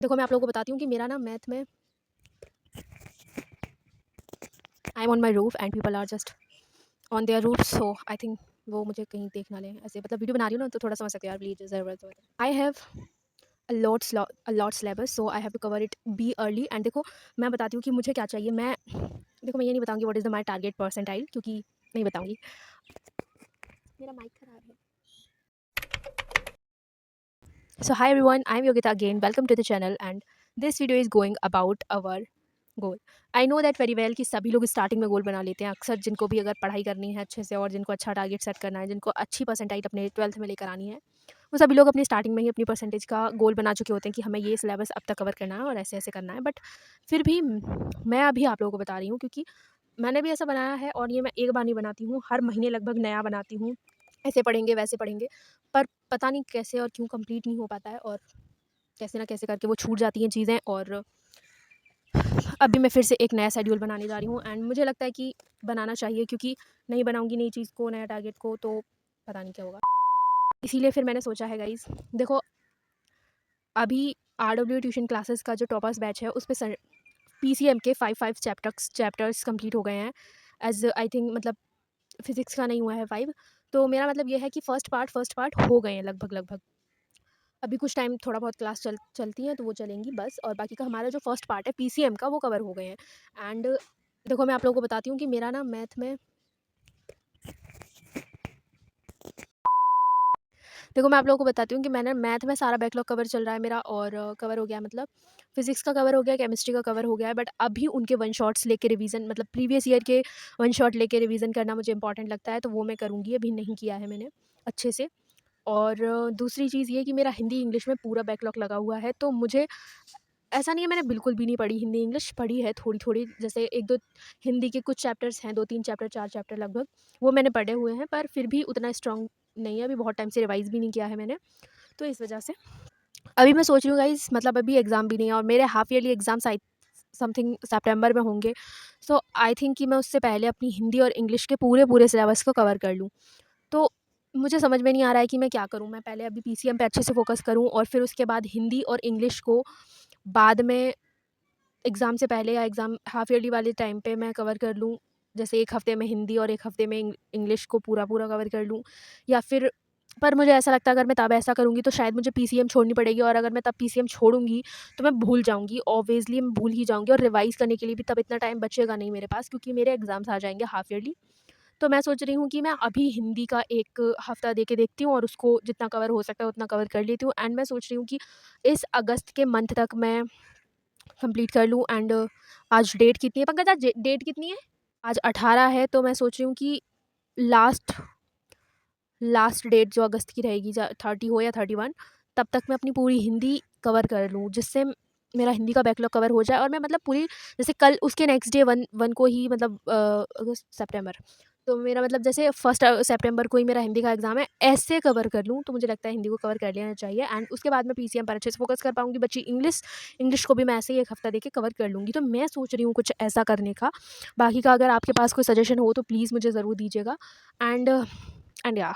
देखो मैं आप लोगों को बताती हूँ कि मेरा ना मैथ में I am on my roof and people are just on their roof, so I think वो मुझे कहीं देख ना लें। ऐसे मतलब वीडियो बना रही हूँ ना, तो थोड़ा समझ सकते हो यार, प्लीज ज़रूरत है। I have a lot syllabus, so I have to cover it be early। And देखो मैं बताती हूँ कि मुझे क्या चाहिए। मैं ये नहीं बताऊँगी what is the my target percentile, क्योंकि नहीं बताऊँगी। मेरा माइक खराब है। So hi everyone, I'm Yogita again. Welcome to the channel and this video is going about our goal. I know that very well कि सभी लोग स्टार्टिंग में गोल बना लेते हैं अक्सर, जिनको भी अगर पढ़ाई करनी है अच्छे से और जिनको अच्छा टारगेट सेट करना है, जिनको अच्छी परसेंटाइल अपने 12th में लेकर आनी है, वो सभी लोग अपनी स्टार्टिंग में ही अपनी परसेंटेज का गोल बना चुके होते हैं कि हमें ये सिलेबस अब तक कवर करना है और ऐसे ऐसे करना है। बट फिर भी मैं अभी आप लोगों को बता रही हूँ, क्योंकि मैंने भी ऐसा बनाया है और ये मैं एक बार नहीं बनाती हूँ, हर महीने लगभग नया बनाती हूँ। ऐसे पढ़ेंगे वैसे पढ़ेंगे, पर पता नहीं कैसे और क्यों कंप्लीट नहीं हो पाता है, और कैसे ना कैसे करके वो छूट जाती हैं चीज़ें। और अभी मैं फिर से एक नया शेड्यूल बनाने जा रही हूँ एंड मुझे लगता है कि बनाना चाहिए, क्योंकि नहीं बनाऊँगी नई चीज़ को, नया टारगेट को, तो पता नहीं क्या होगा। इसीलिए फिर मैंने सोचा है गाइज़, देखो अभी RW ट्यूशन क्लासेस का जो टॉपर्स बैच है उस पे PCM के 5 चैप्टर्स कंप्लीट हो गए हैं। एज़ आई थिंक मतलब फिज़िक्स का नहीं हुआ है 5। तो मेरा मतलब ये है कि फर्स्ट पार्ट हो गए हैं लगभग। अभी कुछ टाइम थोड़ा बहुत क्लास चलती हैं तो वो चलेंगी बस, और बाकी का हमारा जो फर्स्ट पार्ट है PCM का वो कवर हो गए हैं। एंड देखो मैं आप लोगों को बताती हूँ कि मेरा ना मैथ में देखो मैं आप लोगों को बताती हूँ कि मैंने मैथ में सारा बैकलॉग कवर चल रहा है मेरा, और कवर हो गया मतलब फिजिक्स का कवर हो गया, केमिस्ट्री का कवर हो गया है। बट अभी उनके वन शॉट्स लेके रिवीजन, मतलब प्रीवियस ईयर के वन शॉट लेके रिवीजन करना मुझे इंपॉर्टेंट लगता है, तो वो मैं करूँगी। अभी नहीं किया है मैंने अच्छे से। और दूसरी चीज़ ये कि मेरा हिंदी इंग्लिश में पूरा बैकलॉग लगा हुआ है, तो मुझे ऐसा नहीं है मैंने बिल्कुल भी नहीं पढ़ी हिंदी इंग्लिश, पढ़ी है थोड़ी-थोड़ी, जैसे 1-2 हिंदी के कुछ चैप्टर्स हैं, 2-3 चैप्टर, 4 चैप्टर लगभग, वो मैंने पढ़े हुए हैं, पर फिर भी उतना स्ट्रॉन्ग नहीं है। अभी बहुत टाइम से रिवाइज़ भी नहीं किया है मैंने, तो इस वजह से अभी मैं सोच रही हूँ गाइज़, मतलब अभी एग्ज़ाम भी नहीं है और मेरे half yearly exams I something सितंबर में होंगे। सो आई थिंक कि मैं उससे पहले अपनी हिंदी और इंग्लिश के पूरे सिलेबस को कवर कर लूँ। तो मुझे समझ में नहीं आ रहा है कि मैं क्या करूँ? मैं पहले अभी PCM पे अच्छे से फ़ोकस करूँ और फिर उसके बाद हिंदी और इंग्लिश को बाद में एग्ज़ाम से पहले या एग्ज़ाम हाफ ईयरली वाले टाइम पे मैं कवर कर लूँ। जैसे 1 हफ़्ते में हिंदी और 1 हफ़्ते में इंग्लिश को पूरा कवर कर लूँ, या फिर पर मुझे ऐसा लगता है अगर मैं तब ऐसा करूँगी तो शायद मुझे PCM छोड़नी पड़ेगी, और अगर मैं तब PCM छोड़ूँगी तो मैं भूल जाऊँगी। ऑब्वियसली मैं भूल ही जाऊँगी, और रिवाइज़ करने के लिए भी तब इतना टाइम बचेगा नहीं मेरे पास, क्योंकि मेरे एग्ज़ाम्स आ जाएँगे हाफ ईयरली। तो मैं सोच रही हूँ कि मैं अभी हिंदी का 1 हफ़्ता दे के देखती हूँ और उसको जितना कवर हो सकता है उतना कवर कर लेती हूँ। एंड मैं सोच रही हूँ कि इस अगस्त के मंथ तक मैं कंप्लीट कर लूँ। एंड आज डेट कितनी है पंकज, आज डेट कितनी है? आज 18 है, तो मैं सोच रही हूँ कि लास्ट लास्ट डेट जो अगस्त की रहेगी, 30 हो या 31, तब तक मैं अपनी पूरी हिंदी कवर कर लूँ, जिससे मेरा हिंदी का बैकलॉग कवर हो जाए और मैं मतलब पूरी, जैसे कल उसके नेक्स्ट डे 1 को ही, मतलब अगस्त सितंबर, तो मेरा मतलब जैसे 1 सितंबर को ही मेरा हिंदी का एग्ज़ाम है, ऐसे कवर कर लूँ। तो मुझे लगता है हिंदी को कवर कर लेना चाहिए एंड उसके बाद मैं PCM पर अच्छे से फोकस कर पाऊँगी। बची इंग्लिश को भी मैं ऐसे ही 1 हफ्ता देके कवर कर लूँगी। तो मैं सोच रही हूँ कुछ ऐसा करने का। बाकी का अगर आपके पास कोई सजेशन हो तो प्लीज़ मुझे ज़रूर दीजिएगा। एंड या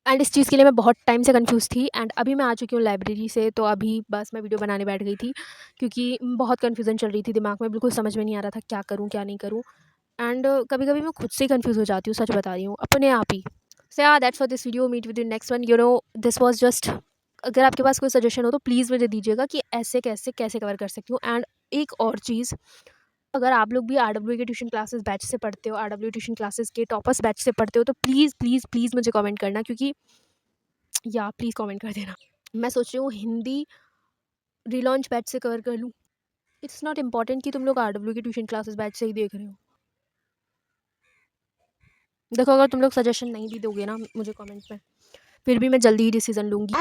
एंड इस चीज़ के लिए मैं बहुत टाइम से कन्फ्यूज़ थी, एंड अभी मैं आ चुकी हूँ लाइब्रेरी से, तो अभी बस मैं वीडियो बनाने बैठ गई थी, क्योंकि बहुत कन्फ्यूज़न चल रही थी दिमाग में, बिल्कुल समझ में नहीं आ रहा था क्या करूँ क्या नहीं करूँ। एंड कभी-कभी मैं खुद से ही कन्फ्यूज़ हो जाती हूँ, सच बता रही हूँ, अपने आप ही। So yeah that's for this video, meet with in next one. This was just, अगर आपके पास कोई सजेशन हो तो प्लीज़ मुझे दीजिएगा कि ऐसे कैसे कवर कर सकती हूँ। एंड एक और चीज़, अगर आप लोग भी RW के ट्यूशन क्लासेस बैच से पढ़ते हो, RW ट्यूशन क्लासेस के टॉपर्स बैच से पढ़ते हो, तो प्लीज़ मुझे कमेंट करना, क्योंकि या प्लीज़ कमेंट कर देना। मैं सोच रही हूँ हिंदी रिलॉन्च बैच से कवर कर लूँ। इट्स नॉट इम्पोर्टेंट कि तुम लोग RW के ट्यूशन क्लासेस बैच से ही देख रहे हो। देखो अगर तुम लोग सजेशन नहीं भी दोगे ना मुझे कमेंट में, फिर भी मैं जल्दी ही डिसीज़न लूँगी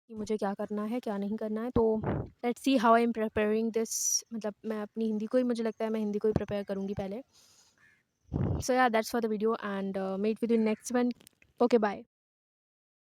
कि मुझे क्या करना है, क्या नहीं करना है। तो let's see how I am preparing this, मतलब मैं अपनी हिंदी को ही, मुझे लगता है मैं हिंदी को ही प्रिपेयर करूँगी पहले। So yeah that's for the video and meet with in next one. Okay bye.